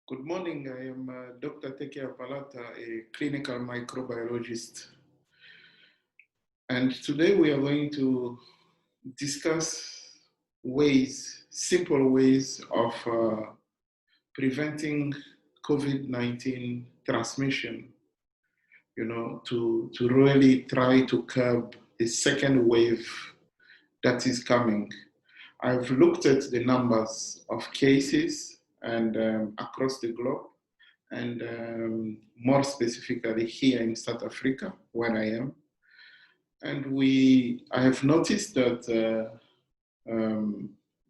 Good morning. I am Dr. Apalata, a clinical microbiologist. And today we are going to discuss simple ways of preventing COVID-19 transmission, to really try to curb the second wave that is coming. I've looked at the numbers of cases and across the globe, and more specifically here in South Africa, where I am. And I have noticed that the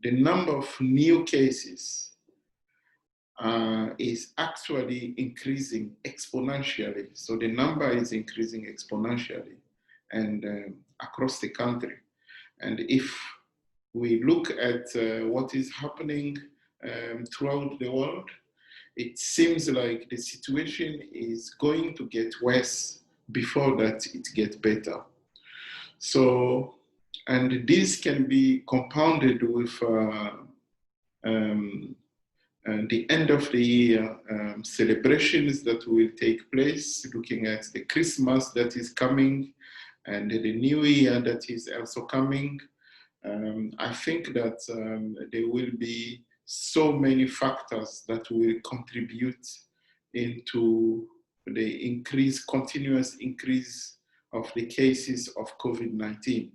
number of new cases is actually increasing exponentially. So the number is increasing exponentially and across the country. And if we look at what is happening throughout the world, it seems like the situation is going to get worse before that it gets better. So, and this can be compounded with the end of the year celebrations that will take place, looking at the Christmas that is coming and the New Year that is also coming. I think that there will be so many factors that will contribute into the continuous increase of the cases of COVID-19.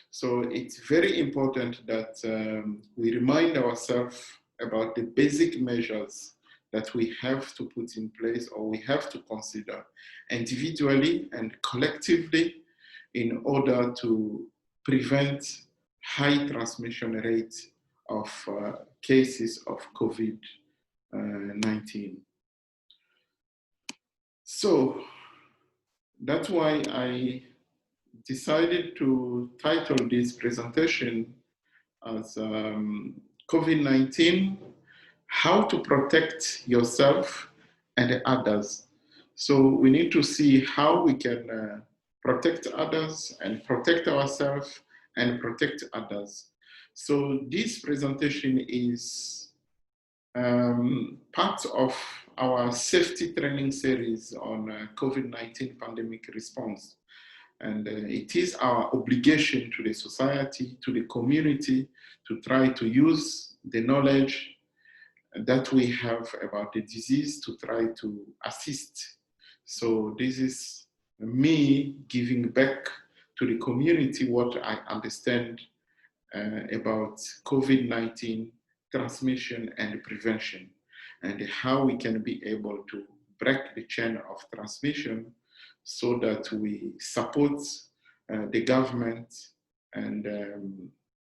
So it's very important that we remind ourselves about the basic measures that we have to put in place or we have to consider individually and collectively in order to prevent high transmission rate of cases of COVID-19. So that's why I decided to title this presentation as COVID-19, how to protect yourself and others. So we need to see how we can protect others and protect ourselves and protect others. So this presentation is part of our safety training series on COVID-19 pandemic response. And it is our obligation to the society, to the community, to try to use the knowledge that we have about the disease to try to assist. So this is me giving back to the community what I understand about COVID-19 transmission and prevention, and how we can be able to break the chain of transmission so that we support the government and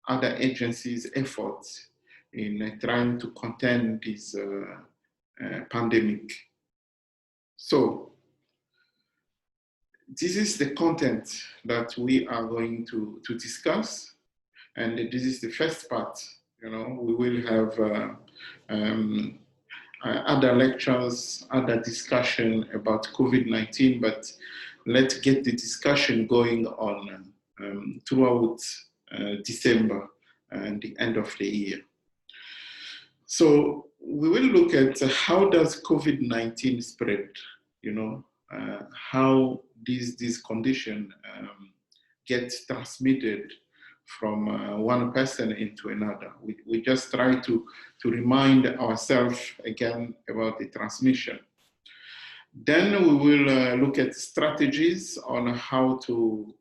other agencies' efforts in trying to contain this pandemic. So this is the content that we are going to discuss. And this is the first part. We will have other lectures, other discussion about COVID-19, but let's get the discussion going on throughout December and the end of the year. So we will look at how does COVID-19 spread, how this condition gets transmitted from one person into another. We just try to remind ourselves again about the transmission. Then we will look at strategies on how to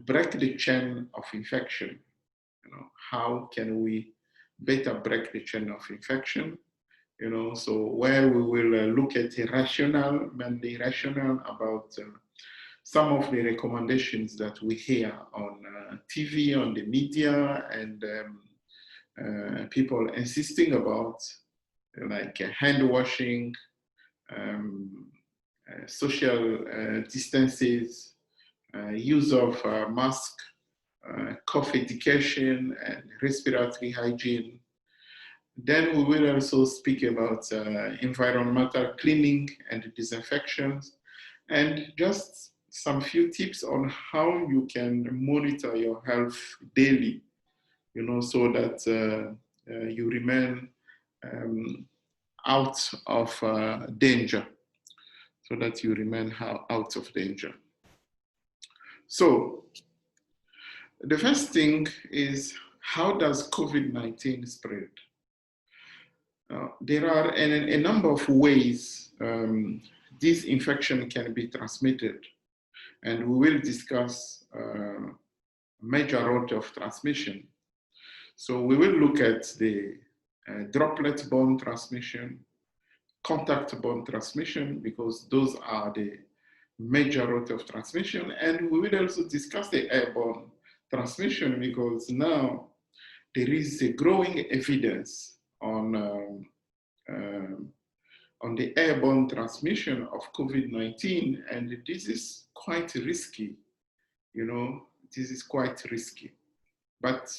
break the chain of infection. How can we better break the chain of infection? So where we will look at the mainly rationale about some of the recommendations that we hear on TV, on the media, and people insisting about, like hand washing, social distances, use of mask, cough education, and respiratory hygiene. Then we will also speak about environmental cleaning and disinfections, and just some few tips on how you can monitor your health daily, so that you remain out of danger, so that you remain out of danger. So the first thing is, how does COVID-19 spread? There are a number of ways this infection can be transmitted, and we will discuss major route of transmission. So we will look at the droplet-borne transmission, contact-borne transmission, because those are the major route of transmission. And we will also discuss the airborne transmission, because now there is a growing evidence on the airborne transmission of COVID-19, and this is quite risky. This is quite risky. But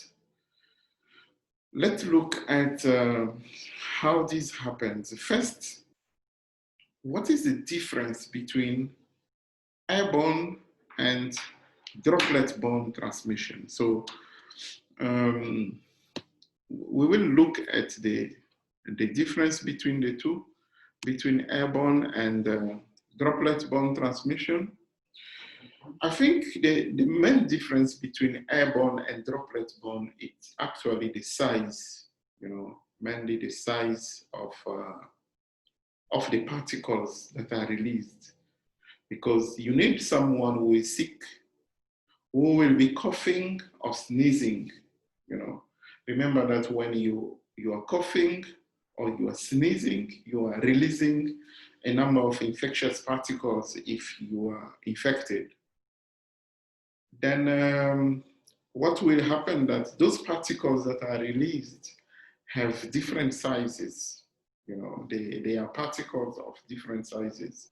let's look at how this happens. First, what is the difference between airborne and droplet-borne transmission? So we will look at the difference between the two, between airborne and droplet-borne transmission. I think the main difference between airborne and droplet-borne is actually the size, mainly the size of the particles that are released. Because you need someone who is sick, who will be coughing or sneezing. Remember that when you are coughing or you are sneezing, you are releasing a number of infectious particles if you are infected. Then what will happen that those particles that are released have different sizes. They are particles of different sizes.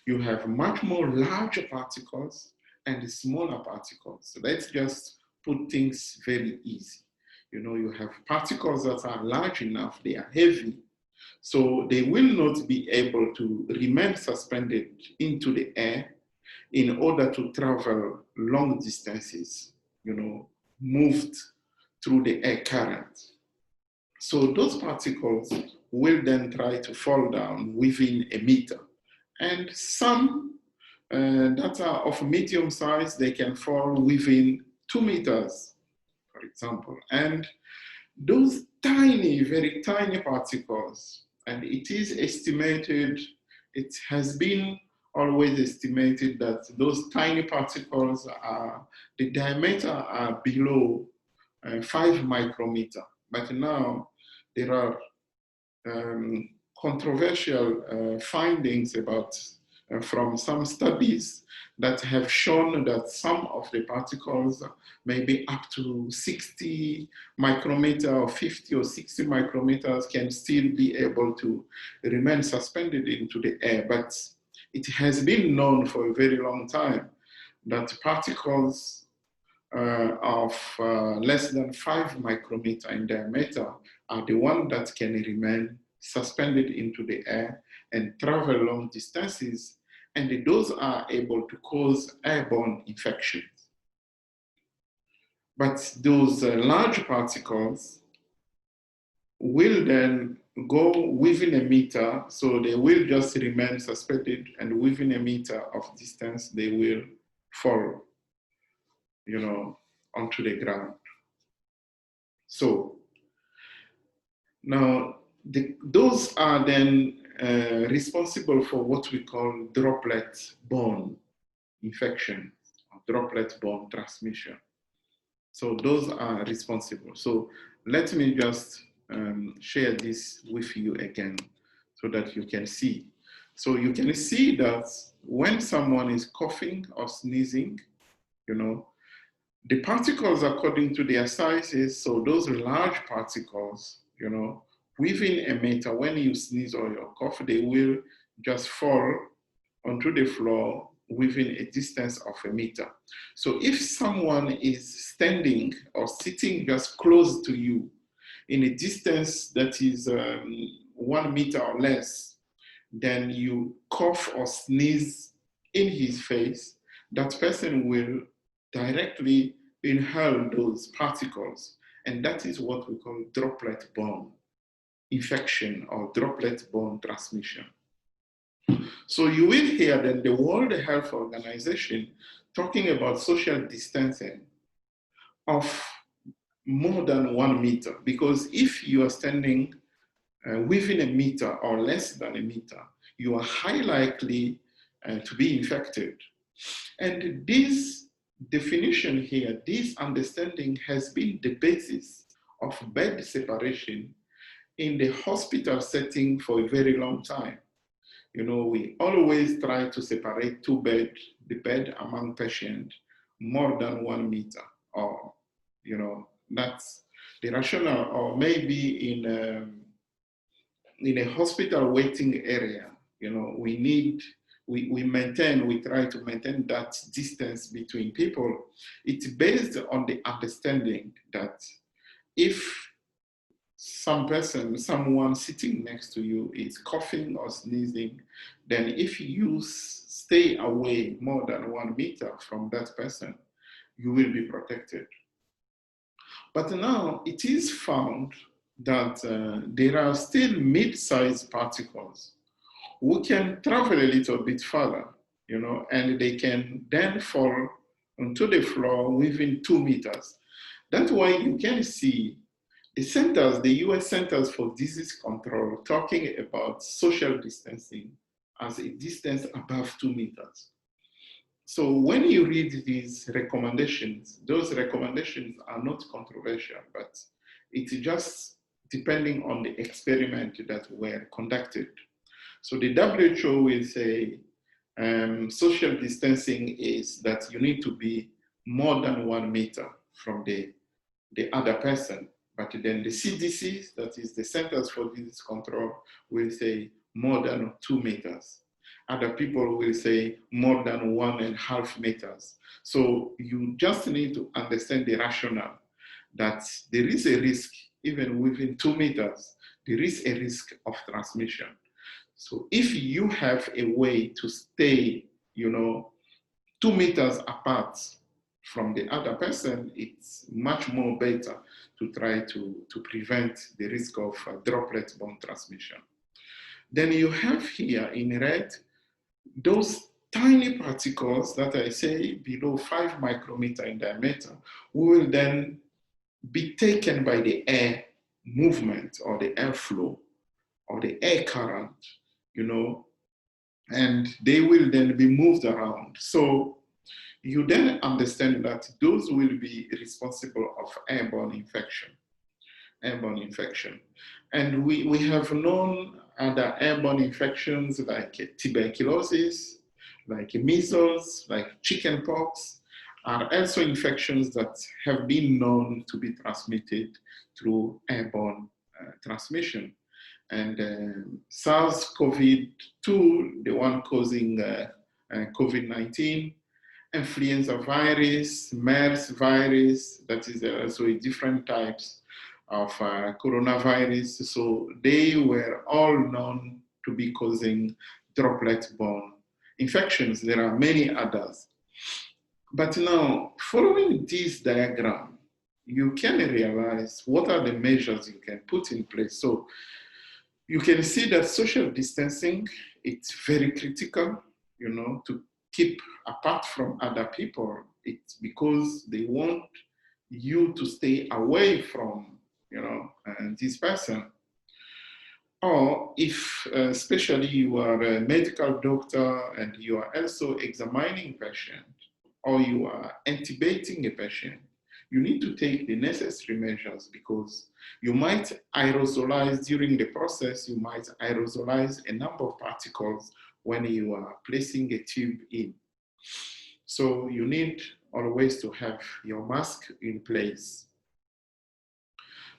You have much more larger particles and smaller particles. So let's just put things very easy. You have particles that are large enough, they are heavy, so they will not be able to remain suspended into the air in order to travel long distances, moved through the air current. So those particles will then try to fall down within a meter. And some that are of medium size, they can fall within 2 meters, for example. And those tiny, very tiny particles, and it is estimated, it has been always estimated that those tiny particles the diameter are below 5 micrometer. But now there are controversial findings from some studies that have shown that some of the particles may be up to 60 micrometer or 50 or 60 micrometers can still be able to remain suspended into the air. But it has been known for a very long time that particles of less than 5 micrometer in diameter are the ones that can remain suspended into the air and travel long distances, and those are able to cause airborne infections. But those large particles will then go within a meter, so they will just remain suspended, and within a meter of distance, they will fall, onto the ground. So now those are then responsible for what we call droplet-borne infection, or droplet-borne transmission. So those are responsible. So let me just share this with you again so that you can see. So you can see that when someone is coughing or sneezing, the particles according to their sizes, so those large particles, within a meter, when you sneeze or you cough, they will just fall onto the floor within a distance of a meter. So if someone is standing or sitting just close to you in a distance that is 1 meter or less, then you cough or sneeze in his face, that person will directly inhale those particles. And that is what we call droplet-borne. infection or droplet-borne transmission. So you will hear that the World Health Organization talking about social distancing of more than 1 meter, because if you are standing within a meter or less than a meter, you are highly likely to be infected. And this definition here, this understanding has been the basis of bed separation in the hospital setting for a very long time. You know, we always try to separate the bed among patients more than 1 meter, or, you know, that's the rationale. Or maybe in a hospital waiting area, you know, we try to maintain that distance between people. It's based on the understanding that if someone sitting next to you is coughing or sneezing, then if you stay away more than 1 meter from that person, you will be protected. But now it is found that there are still mid-sized particles who can travel a little bit further, you know, and they can then fall onto the floor within 2 meters. That's why you can see the US Centers for Disease Control talking about social distancing as a distance above 2 meters. So when you read these recommendations, those recommendations are not controversial, but it's just depending on the experiment that were conducted. So the WHO will say social distancing is that you need to be more than 1 meter from the other person. But then the CDC, that is the Centers for Disease Control, will say more than 2 meters. Other people will say more than 1.5 meters. So you just need to understand the rationale that there is a risk, even within 2 meters, there is a risk of transmission. So if you have a way to stay, you know, 2 meters apart from the other person, it's much more better to try to prevent the risk of droplet-borne transmission. Then you have here in red, those tiny particles that I say below 5 micrometer in diameter will then be taken by the air movement or the airflow or the air current, you know, and they will then be moved around. So you then understand that those will be responsible of airborne infection. And we have known other airborne infections like tuberculosis, like measles, like chickenpox, are also infections that have been known to be transmitted through airborne transmission. And SARS-CoV-2, the one causing COVID-19, influenza virus, MERS virus, that is also different types of coronavirus. So they were all known to be causing droplet-borne infections. There are many others. But now, following this diagram, you can realize what are the measures you can put in place. So you can see that social distancing, it's very critical, you know, to keep apart from other people. It's because they want you to stay away from, you know, this person. Or if, especially you are a medical doctor and you are also examining a patient, or you are intubating a patient, you need to take the necessary measures, because you might aerosolize during the process, you might aerosolize a number of particles when you are placing a tube in. So you need always to have your mask in place.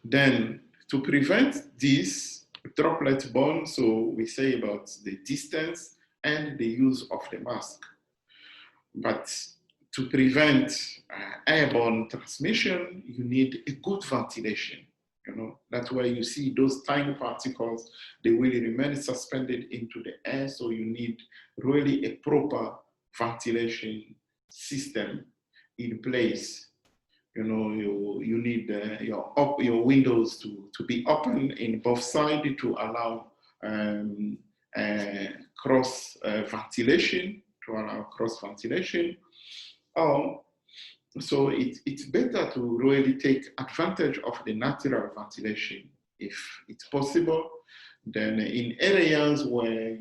Then to prevent this droplet-borne, so we say about the distance and the use of the mask. But to prevent airborne transmission, you need a good ventilation. You know, that's why you see those tiny particles, they will remain suspended into the air. So you need really a proper ventilation system in place. You know, you need your windows to be open in both sides to allow cross ventilation, or so it's better to really take advantage of the natural ventilation if it's possible. Then in areas where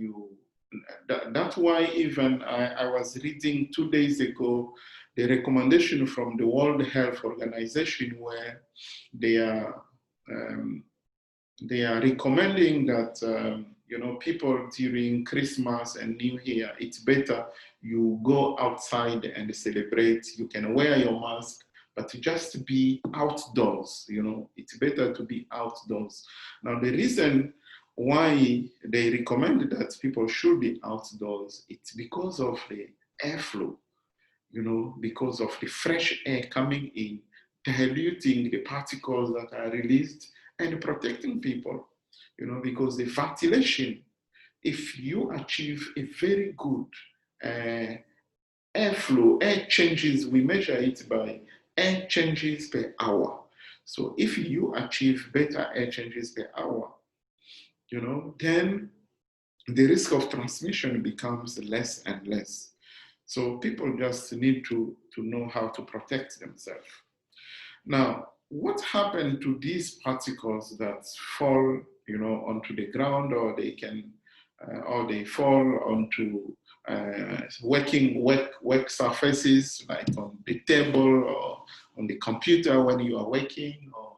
that's why even I was reading 2 days ago the recommendation from the World Health Organization where they are um, they are recommending that people during Christmas and New Year, it's better you go outside and celebrate. You can wear your mask, but just be outdoors. It's better to be outdoors. Now, the reason why they recommend that people should be outdoors, it's because of the airflow. Because of the fresh air coming in, diluting the particles that are released and protecting people. Because the ventilation, if you achieve a very good airflow, air changes, we measure it by air changes per hour. So if you achieve better air changes per hour, then the risk of transmission becomes less and less. So people just need to know how to protect themselves. Now, what happened to these particles that fall, onto the ground, or they fall onto work surfaces, like on the table or on the computer when you are working, or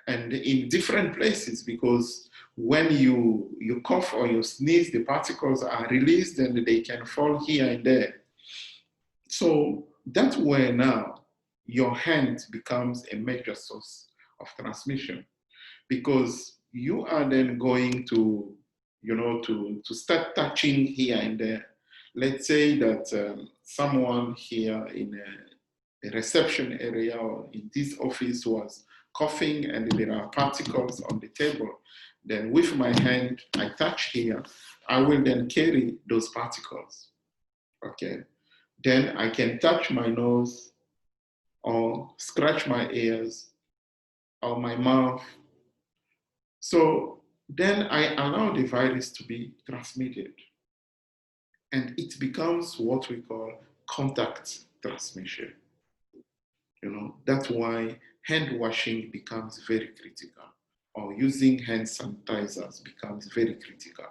and in different places, because when you cough or you sneeze, the particles are released and they can fall here and there. So that way now, your hand becomes a major source of transmission, because you are then going to start touching here and there. Let's say that someone here in a reception area or in this office was coughing and there are particles on the table. Then with my hand, I touch here. I will then carry those particles. Okay. Then I can touch my nose or scratch my ears or my mouth. So then I allow the virus to be transmitted. And it becomes what we call contact transmission. That's why hand washing becomes very critical, or using hand sanitizers becomes very critical.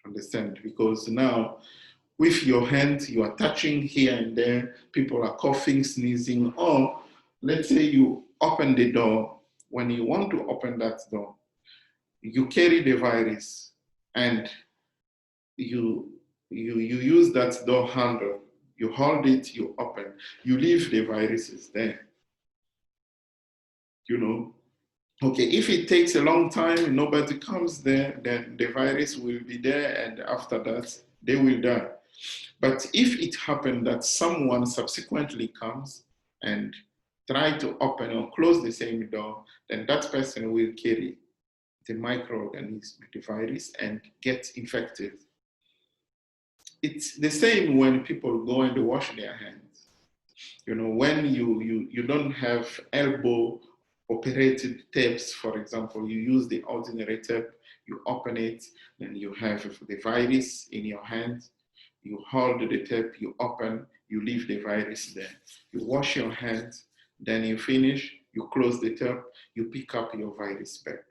Understand? Because now with your hand, you are touching here and there, people are coughing, sneezing, or let's say you open the door. When you want to open that door, you carry the virus and you use that door handle, you hold it, you open, you leave the viruses there. Okay, if it takes a long time, nobody comes there, then the virus will be there, and after that, they will die. But if it happened that someone subsequently comes and try to open or close the same door, then that person will carry the microorganism, the virus, and get infected. It's the same when people go and wash their hands. When you don't have elbow operated tapes, for example, you use the ordinary tape, you open it, then you have the virus in your hand. You hold the tape, you open, you leave the virus there. You wash your hands, then you finish, you close the tape, you pick up your virus back.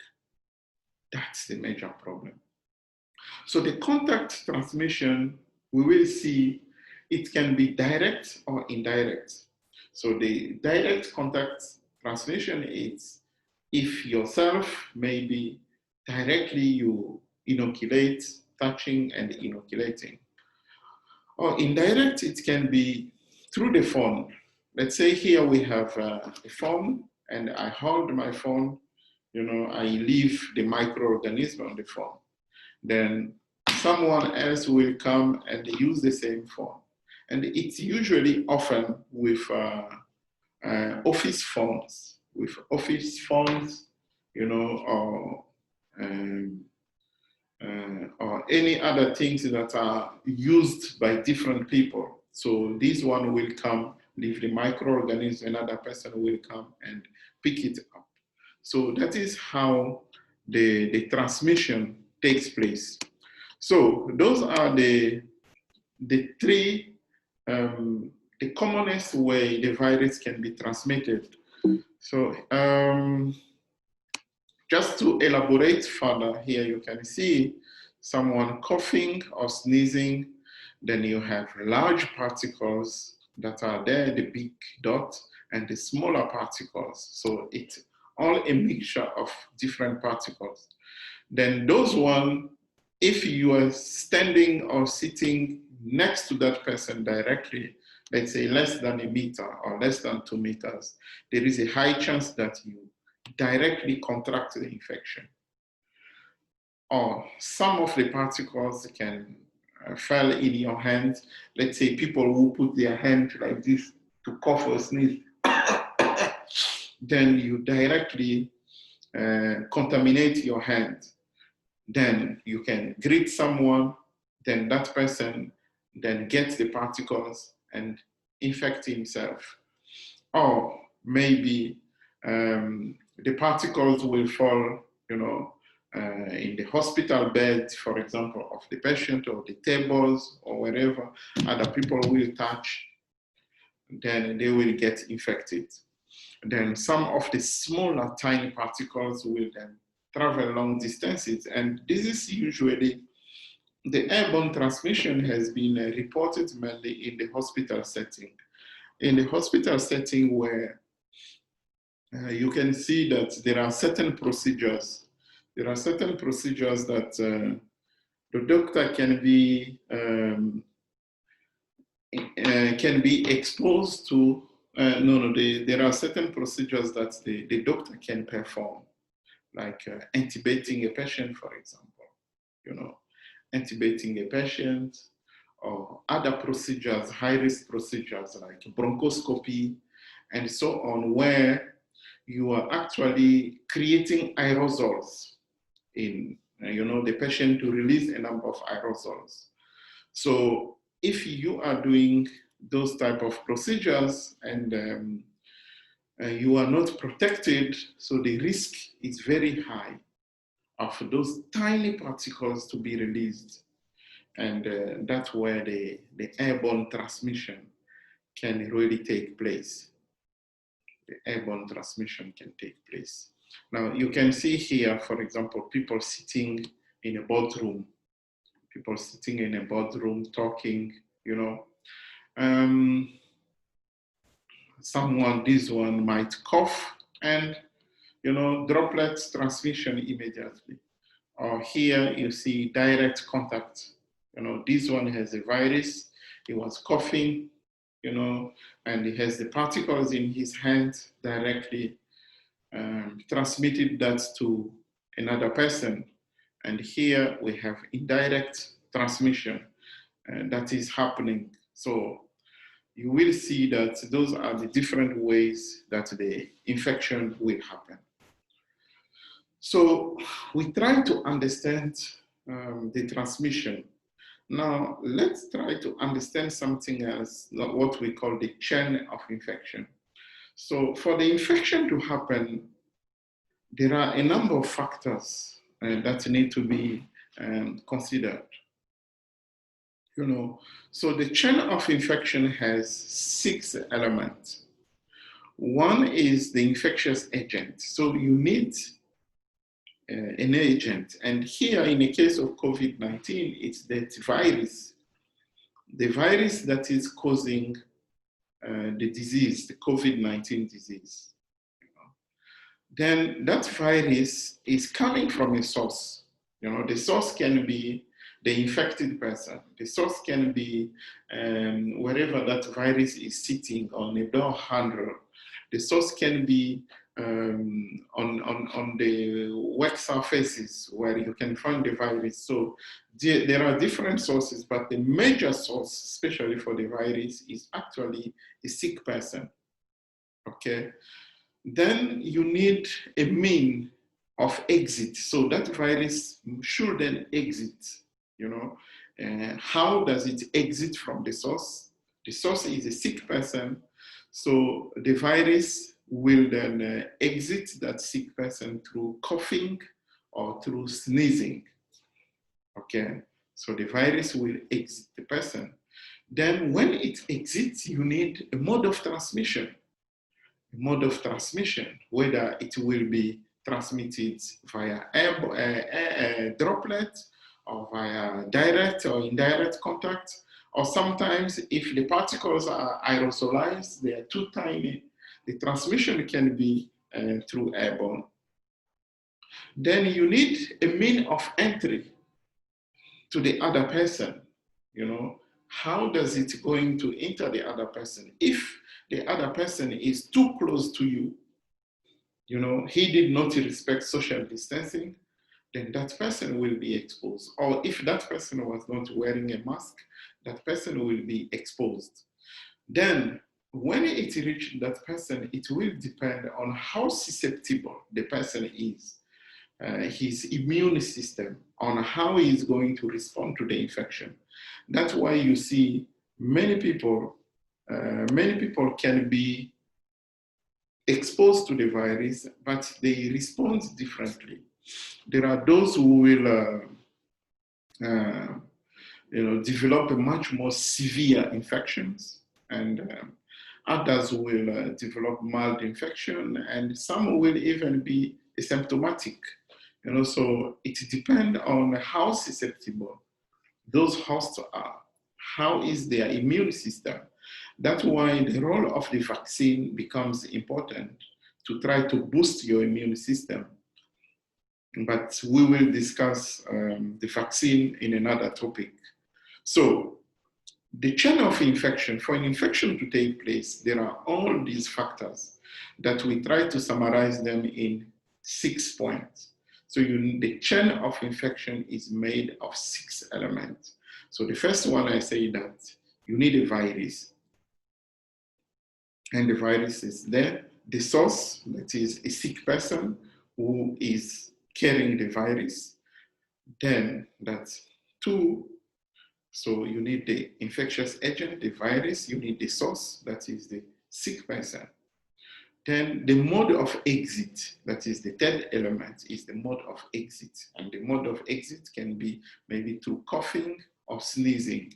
That's the major problem. So the contact transmission, we will see it can be direct or indirect. So the direct contact transmission is if yourself, maybe directly you inoculate, touching and inoculating. Or indirect, it can be through the phone. Let's say here we have a phone and I hold my phone, I leave the microorganism on the phone. Then someone else will come and use the same phone. And it's usually often with office phones, or any other things that are used by different people. So this one will come leave the microorganism, another person will come and pick it up. So that is how the transmission takes place. So those are the three, the commonest way the virus can be transmitted. So just to elaborate further, here you can see someone coughing or sneezing, then you have large particles that are there, the big dot, and the smaller particles. So it's all a mixture of different particles. Then those one, if you are standing or sitting next to that person directly, let's say less than a meter or less than 2 meters, there is a high chance that you directly contract the infection. Or some of the particles can fall in your hand. Let's say people who put their hand like this to cough or sneeze, then you directly contaminate your hand. Then you can greet someone, then that person then gets the particles and infect himself. Or maybe the particles will fall, in the hospital bed, for example, of the patient, or the tables, or wherever other people will touch, then they will get infected. Then some of the smaller tiny particles will then travel long distances. And this is usually, the airborne transmission has been reported mainly in the hospital setting. In the hospital setting where you can see that there are certain procedures. There are certain procedures that the doctor can be exposed to. There are certain procedures that the doctor can perform, like intubating a patient, for example, intubating a patient, or other procedures, high-risk procedures like bronchoscopy and so on, where you are actually creating aerosols in the patient to release a number of aerosols. So if you are doing those type of procedures and you are not protected, so the risk is very high of those tiny particles to be released. And that's where the airborne transmission can really take place. The airborne transmission can take place. Now, you can see here, for example, people sitting in a boardroom, talking, this one might cough and, droplets transmission immediately. Or here you see direct contact. This one has a virus, he was coughing, and he has the particles in his hand, directly transmitted that to another person. And here we have indirect transmission that is happening. So you will see that those are the different ways that the infection will happen. So we try to understand the transmission. Now, let's try to understand something else, what we call the chain of infection. So for the infection to happen, there are a number of factors that need to be considered. So the chain of infection has 6 elements. One is the infectious agent. So you need an agent. And here, in the case of COVID-19, it's that virus, the virus that is causing the disease, the COVID-19 disease. Then that virus is coming from a source. The source can be the infected person. The source can be wherever that virus is sitting, on a door handle. The source can be on the wet surfaces where you can find the virus. So there are different sources, but the major source, especially for the virus, is actually a sick person. Okay. Then you need a mean of exit. So that virus should then exit. How does it exit from the source? The source is a sick person. So the virus will then exit that sick person through coughing or through sneezing. Okay, so the virus will exit the person. Then when it exits, you need a mode of transmission. A mode of transmission, whether it will be transmitted via droplet or via direct or indirect contact, or sometimes if the particles are aerosolized, they are too tiny, the transmission can be through airborne. Then you need a mean of entry to the other person. You know, how does it going to enter the other person? If the other person is too close to you, you know, he did not respect social distancing, then that person will be exposed. Or if that person was not wearing a mask, that person will be exposed. Then when it reaches that person, it will depend on how susceptible the person is, his immune system, on how he is going to respond to the infection. That's why you see many people can be exposed to the virus, but they respond differently. There are those who will develop a much more severe infections, and others will develop mild infection, and some will even be asymptomatic. You know, so it depends on how susceptible those hosts are, how is their immune system. That's why the role of the vaccine becomes important, to try to boost your immune system. But we will discuss the vaccine in another topic. So the chain of infection, for an infection to take place, there are all these factors that we try to summarize them in 6 points. So the chain of infection is made of 6 elements. So the first one, I say that you need a virus, and the virus is there. The source, that is a sick person who is carrying the virus. Then that's 2. So you need the infectious agent, the virus, you need the source, that is the sick person. Then the mode of exit, that is the 3rd element, is the mode of exit. And the mode of exit can be maybe through coughing or sneezing.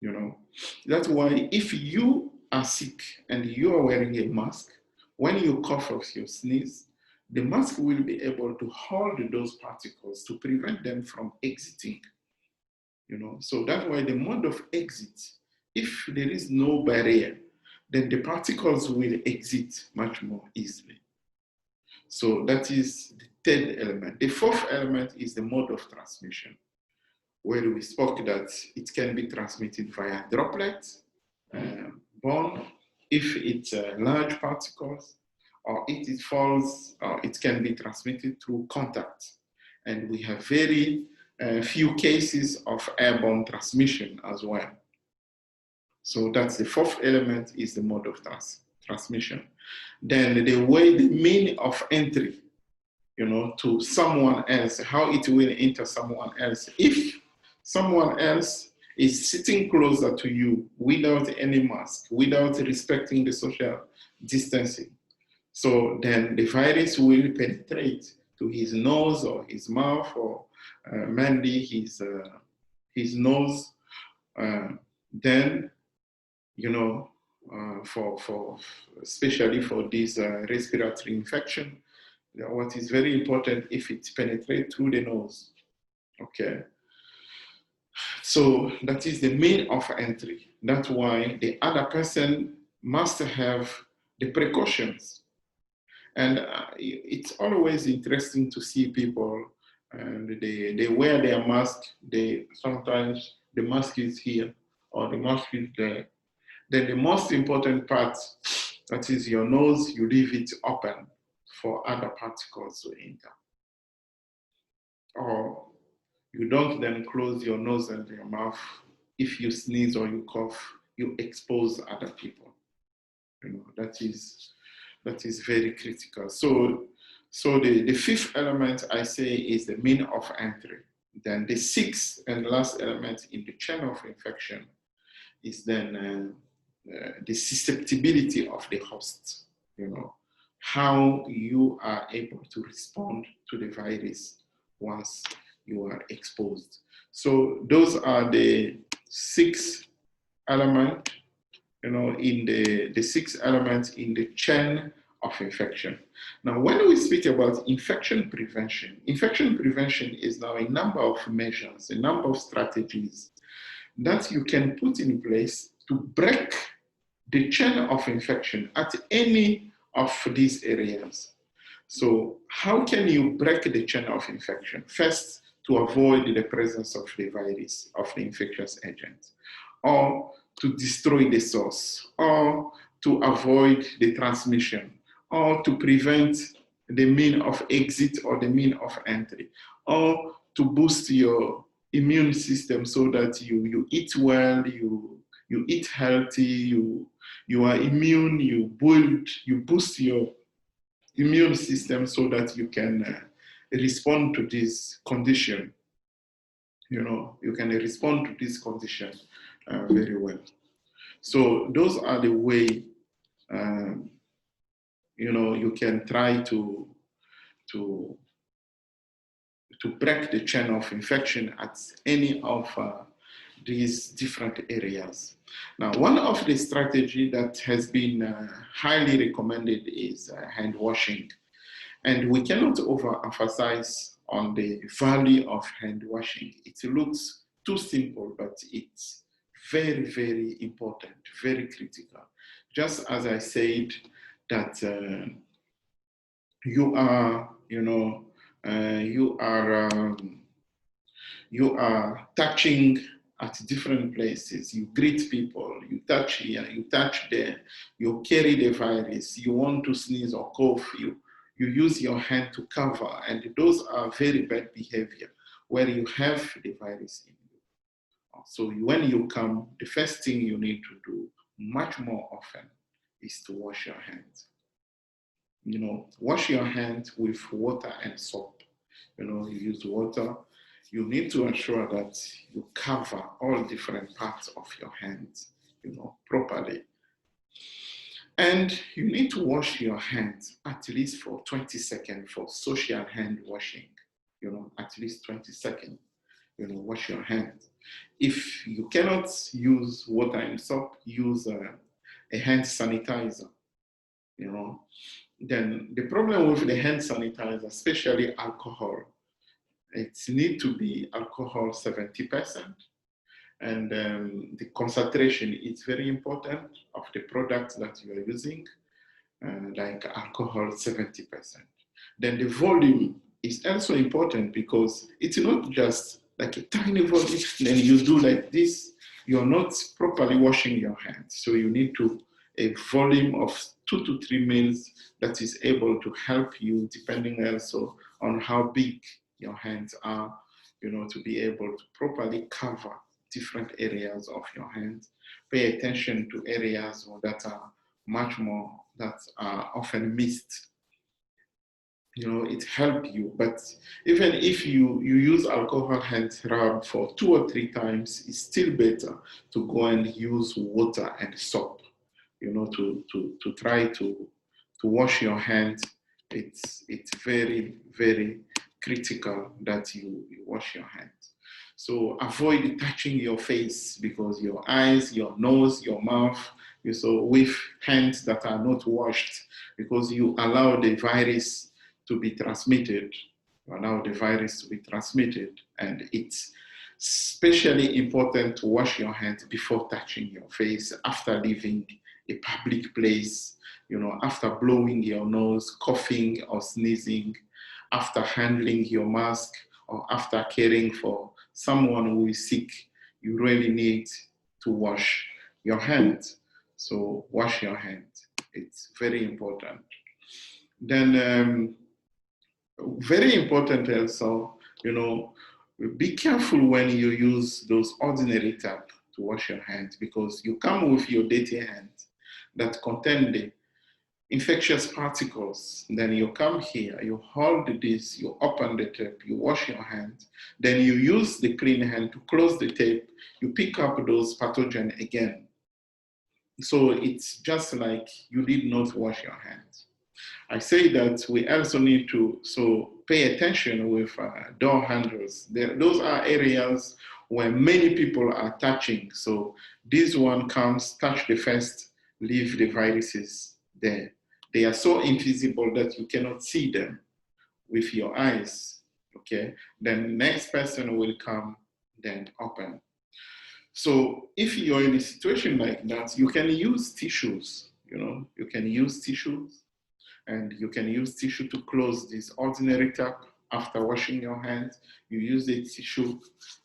You know, that's why if you are sick and you are wearing a mask, when you cough or you sneeze, the mask will be able to hold those particles to prevent them from exiting. You know, so that's why the mode of exit, if there is no barrier, then the particles will exit much more easily. So that is the 3rd element. The 4th element is the mode of transmission, where we spoke that it can be transmitted via droplets, borne, if it's large particles, or if it falls, or it can be transmitted through contact. And we have very few cases of airborne transmission as well. So that's the 4th element, is the mode of transmission. Then the mean of entry, you know, to someone else, how it will enter someone else. If someone else is sitting closer to you without any mask, without respecting the social distancing, so then the virus will penetrate to his nose or his mouth, or mainly his nose. Then, you know, for especially for this respiratory infection, what is very important, if it penetrates through the nose. Okay. So that is the mean of entry. That's why the other person must have the precautions. And it's always interesting to see people, and they wear their mask. Sometimes the mask is here or the mask is there. Then the most important part, that is your nose, you leave it open for other particles to enter. Or you don't then close your nose and your mouth. If you sneeze or you cough, you expose other people. You know, that is very critical. So the 5th element, I say, is the mean of entry. Then the 6th and last element in the chain of infection is then the susceptibility of the host, how you are able to respond to the virus once you are exposed. So those are the 6 elements, in the 6 elements in the chain of infection. Now, when we speak about infection prevention is now a number of measures, a number of strategies that you can put in place to break the chain of infection at any of these areas. So how can you break the chain of infection? First, to avoid the presence of the virus, of the infectious agent, or to destroy the source, or to avoid the transmission, or to prevent the mean of exit or the mean of entry, or to boost your immune system so that you eat well, you eat healthy, you are immune, you boost your immune system so that you can respond to this condition. You can respond to this condition very well. So those are the way you can try to break the chain of infection at any of these different areas. Now, one of the strategies that has been highly recommended is hand washing. And we cannot overemphasize on the value of hand washing. It looks too simple, but it's very, very important, very critical. Just as I said that you are touching at different places. You greet people, you touch here, you touch there, you carry the virus, you want to sneeze or cough, you use your hand to cover, and those are very bad behavior where you have the virus in you. So when you come, the first thing you need to do much more often is to wash your hands. Wash your hands with water and soap. You use water. You need to ensure that you cover all different parts of your hands, properly. And you need to wash your hands at least for 20 seconds for social hand washing, at least 20 seconds, wash your hands. If you cannot use water and soap, use a hand sanitizer, Then the problem with the hand sanitizer, especially alcohol, it needs to be alcohol 70%. And the concentration is very important of the product that you are using, like alcohol 70%. Then the volume is also important because it's not just like a tiny volume, then you do like this, you're not properly washing your hands. So you need a volume of 2 to 3 mils that is able to help you, depending also on how big your hands are, to be able to properly cover different areas of your hands. Pay attention to areas that are that are often missed. It helps you, but even if you use alcohol hand rub for 2 or 3 times, it's still better to go and use water and soap, to try to wash your hands. It's very, very critical that you wash your hands. So avoid touching your face because your eyes, your nose, your mouth, with hands that are not washed, because you allow the virus to be transmitted. And it's especially important to wash your hands before touching your face, after leaving a public place, after blowing your nose, coughing or sneezing, after handling your mask, or after caring for someone who is sick. You really need to wash your hands. So wash your hands. It's very important. Then very important also, be careful when you use those ordinary taps to wash your hands, because you come with your dirty hands that contain the infectious particles. Then you come here, you hold this, you open the tape, you wash your hands, then you use the clean hand to close the tape, you pick up those pathogens again. So it's just like you did not wash your hands. I say that we also need to pay attention with door handles. Those are areas where many people are touching. So this one comes, touch the first, leave the viruses there. They are so invisible that you cannot see them with your eyes. Okay, then the next person will come, then open. So if you're in a situation like that, you can use tissues. You can use tissues, and you can use tissue to close this ordinary tap. After washing your hands, you use the tissue,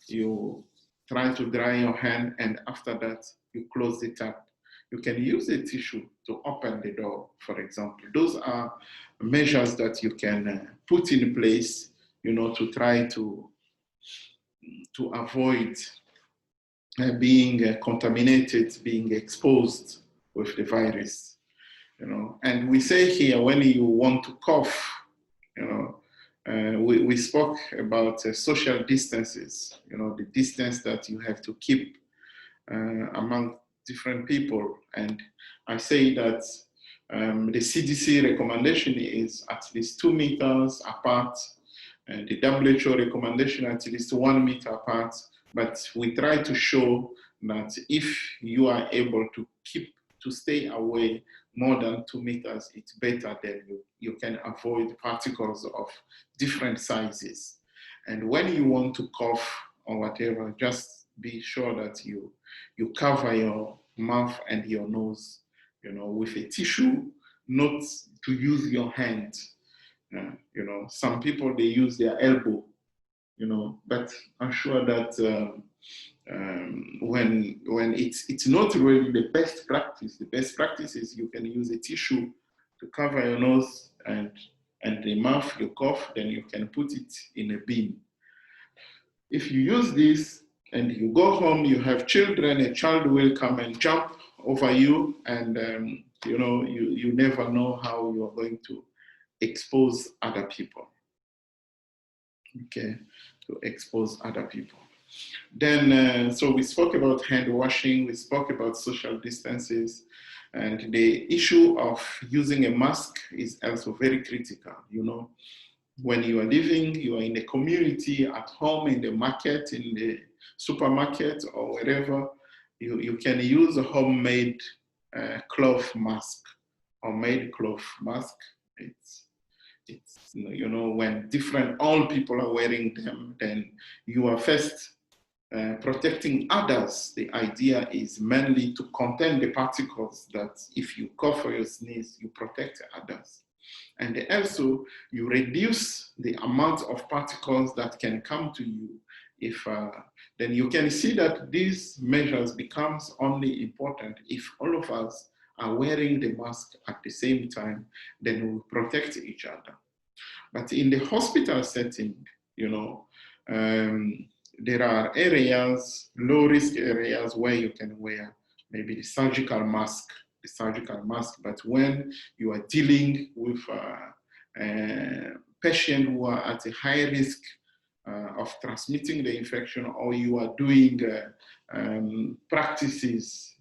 you try to dry your hand, and after that, you close the tap. You can use the tissue to open the door, for example. Those are measures that you can put in place, to try to avoid being contaminated, being exposed with the virus. And we say here, when you want to cough, we spoke about social distances, the distance that you have to keep among different people. And I say that the CDC recommendation is at least 2 meters apart, and the WHO recommendation at least 1 meter apart. But we try to show that if you are able to stay away more than 2 meters, it's better. Then you can avoid particles of different sizes. And when you want to cough or whatever, just be sure that you cover your mouth and your nose, with a tissue, not to use your hand. Some people, they use their elbow, but I'm sure that when it's not really the best practice is you can use a tissue to cover your nose and the mouth, you cough, then you can put it in a bin. If you use this and you go home, you have children, a child will come and jump over you, and you never know how you are going to expose other people. Okay, to expose other people. Then, so we spoke about hand washing, we spoke about social distances, and the issue of using a mask is also very critical. When you are living, you are in a community, at home, in the market, in the supermarket, or wherever, you can use a homemade cloth mask. Homemade cloth mask. It's when all people are wearing them, then you are first protecting others. The idea is mainly to contain the particles that if you cough or you sneeze, you protect others. And also, you reduce the amount of particles that can come to you. Then you can see that these measures becomes only important if all of us are wearing the mask at the same time, then we protect each other. But in the hospital setting, there are areas, low-risk areas, where you can wear maybe the surgical mask. But when you are dealing with a patient who are at a high risk of transmitting the infection, or you are doing practices,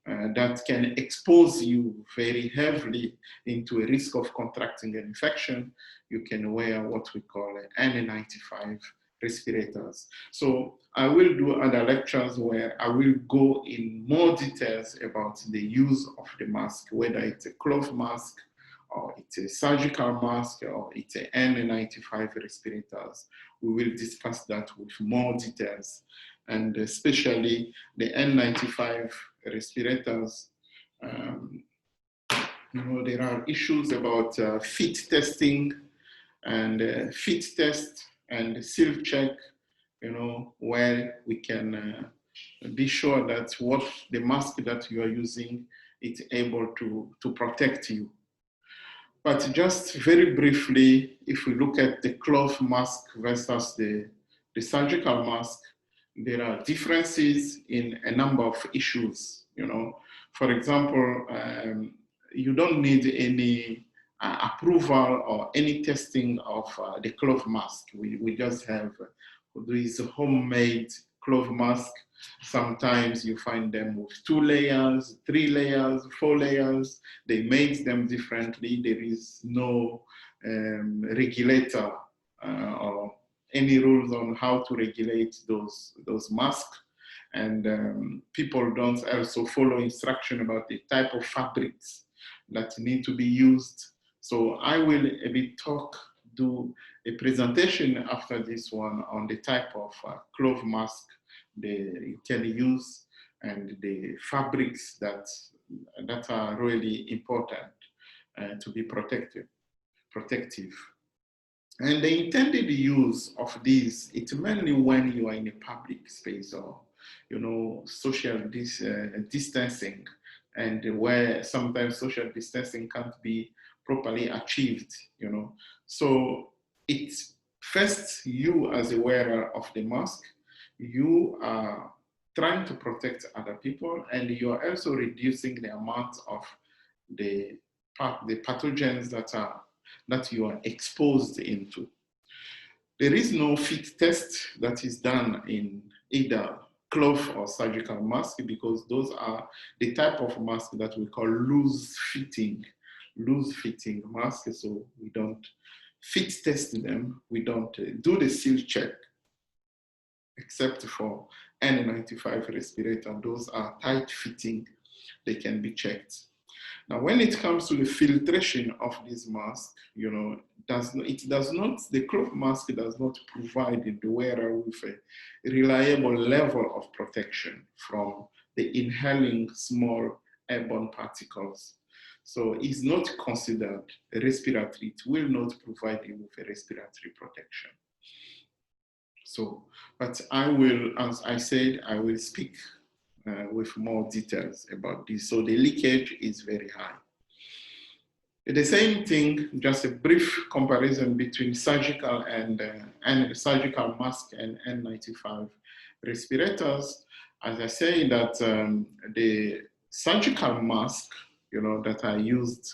that can expose you very heavily into a risk of contracting an infection, you can wear what we call N95 respirators. So I will do other lectures where I will go in more details about the use of the mask, whether it's a cloth mask, or it's a surgical mask, or it's an N95 respirators. We will discuss that with more details. And especially the N95 respirators, there are issues about fit testing and fit test and self check, where we can be sure that what the mask that you are using is able to protect you. But just very briefly, if we look at the cloth mask versus the surgical mask, there are differences in a number of issues. For example, you don't need any approval or any testing of the cloth mask. We just have these homemade cloth mask. Sometimes you find them with 2 layers, 3 layers, 4 layers. They made them differently. There is no regulator or any rules on how to regulate those masks. And people don't also follow instruction about the type of fabrics that need to be used. So I will do a presentation after this one on the type of cloth mask you can use and the fabrics that are really important to be protective. And the intended use of these, it's mainly when you are in a public space or, social distancing, and where sometimes social distancing can't be properly achieved, So it's first, you as a wearer of the mask, you are trying to protect other people, and you are also reducing the amount of the pathogens that you are exposed into. There is no fit test that is done in either cloth or surgical mask, because those are the type of mask that we call loose-fitting masks. So we don't fit test them. We don't do the seal check, except for N95 respirator. Those are tight-fitting. They can be checked. Now, when it comes to the filtration of this mask, the cloth mask does not provide the wearer with a reliable level of protection from the inhaling small airborne particles. So it's not considered a respiratory. It will not provide you with a respiratory protection. So, but I will, as I said, I will speak with more details about this. So the leakage is very high. The same thing, just a brief comparison between surgical and surgical mask and N95 respirators. As I say, that the surgical mask, that are used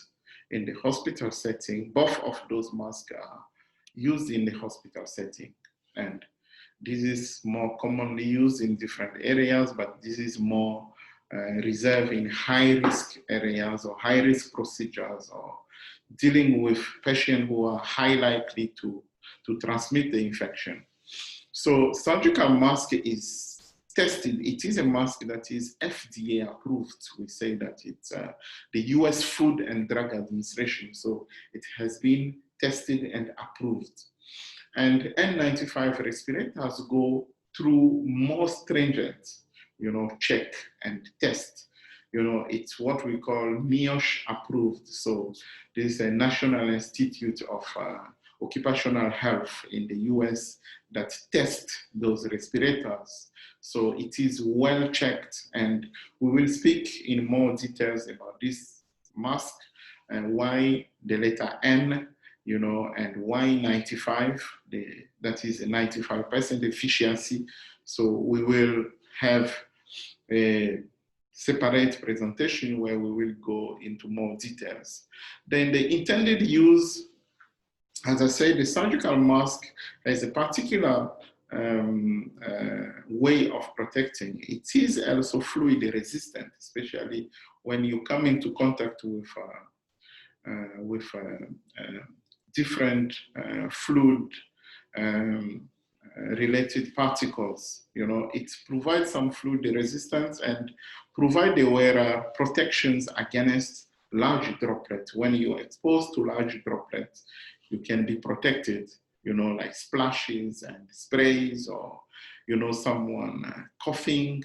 in the hospital setting, both of those masks are used in the hospital setting, and this is more commonly used in different areas, but this is more reserved in high-risk areas or high-risk procedures, or dealing with patients who are high likely to transmit the infection. So surgical mask is tested. It is a mask that is FDA approved. We say that it's the US Food and Drug Administration. So it has been tested and approved. And N95 respirators go through more stringent, check and test. It's what we call NIOSH approved. So this is a National Institute of Occupational Health in the US that tests those respirators. So it is well checked, and we will speak in more details about this mask and why the letter N, and why 95, that is a 95% efficiency. So we will have a separate presentation where we will go into more details. Then the intended use, as I said, the surgical mask has a particular way of protecting. It is also fluid resistant, especially when you come into contact with different fluid related particles. It provides some fluid resistance and provide the wearer protections against large droplets. When you're exposed to large droplets, you can be protected, like splashes and sprays, or, someone coughing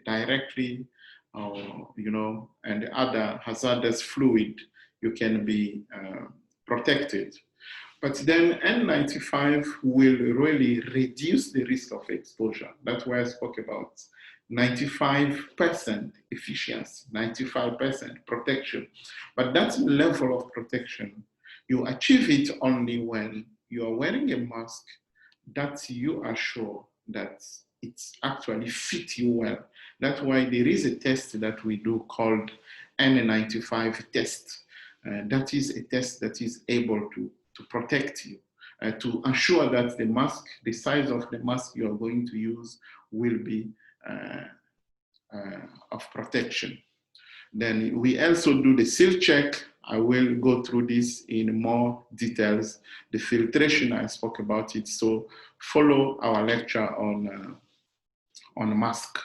directly, or, and other hazardous fluid, you can be protected. But then N95 will really reduce the risk of exposure. That's why I spoke about 95% efficiency, 95% protection. But that level of protection, you achieve it only when you are wearing a mask that you are sure that it's actually fit you well. That's why there is a test that we do called N95 test. That is a test that is able to protect you. to ensure that the mask, the size of the mask you are going to use will be of protection. Then we also do the seal check. I will go through this in more details. The filtration, I spoke about it. So follow our lecture on mask.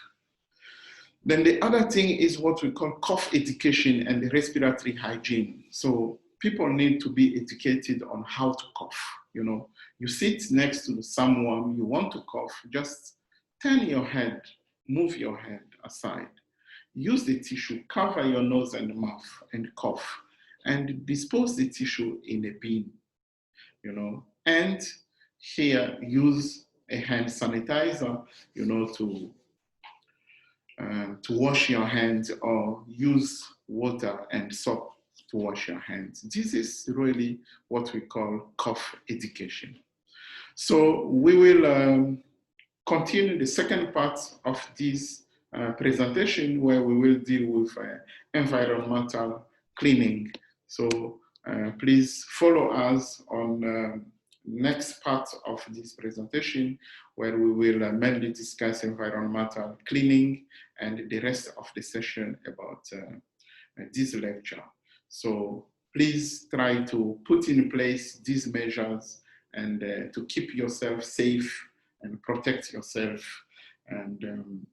Then the other thing is what we call cough education and the respiratory hygiene. So people need to be educated on how to cough. You know, you sit next to someone, you want to cough, just turn your head, move your head aside. Use the tissue, cover your nose and mouth and cough, and dispose the tissue in a bin, you know. And here, use a hand sanitizer, you know, to wash your hands, or use water and soap to wash your hands. This is really what we call cough education. So we will continue the second part of this presentation, where we will deal with environmental cleaning. So please follow us on next part of this presentation, where we will mainly discuss environmental cleaning and the rest of the session about this lecture. So please try to put in place these measures and to keep yourself safe and protect yourself, and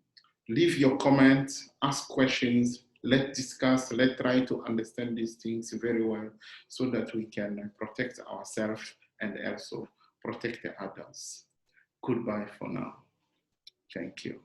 leave your comments, ask questions, let's discuss, let's try to understand these things very well so that we can protect ourselves and also protect the others. Goodbye for now. Thank you.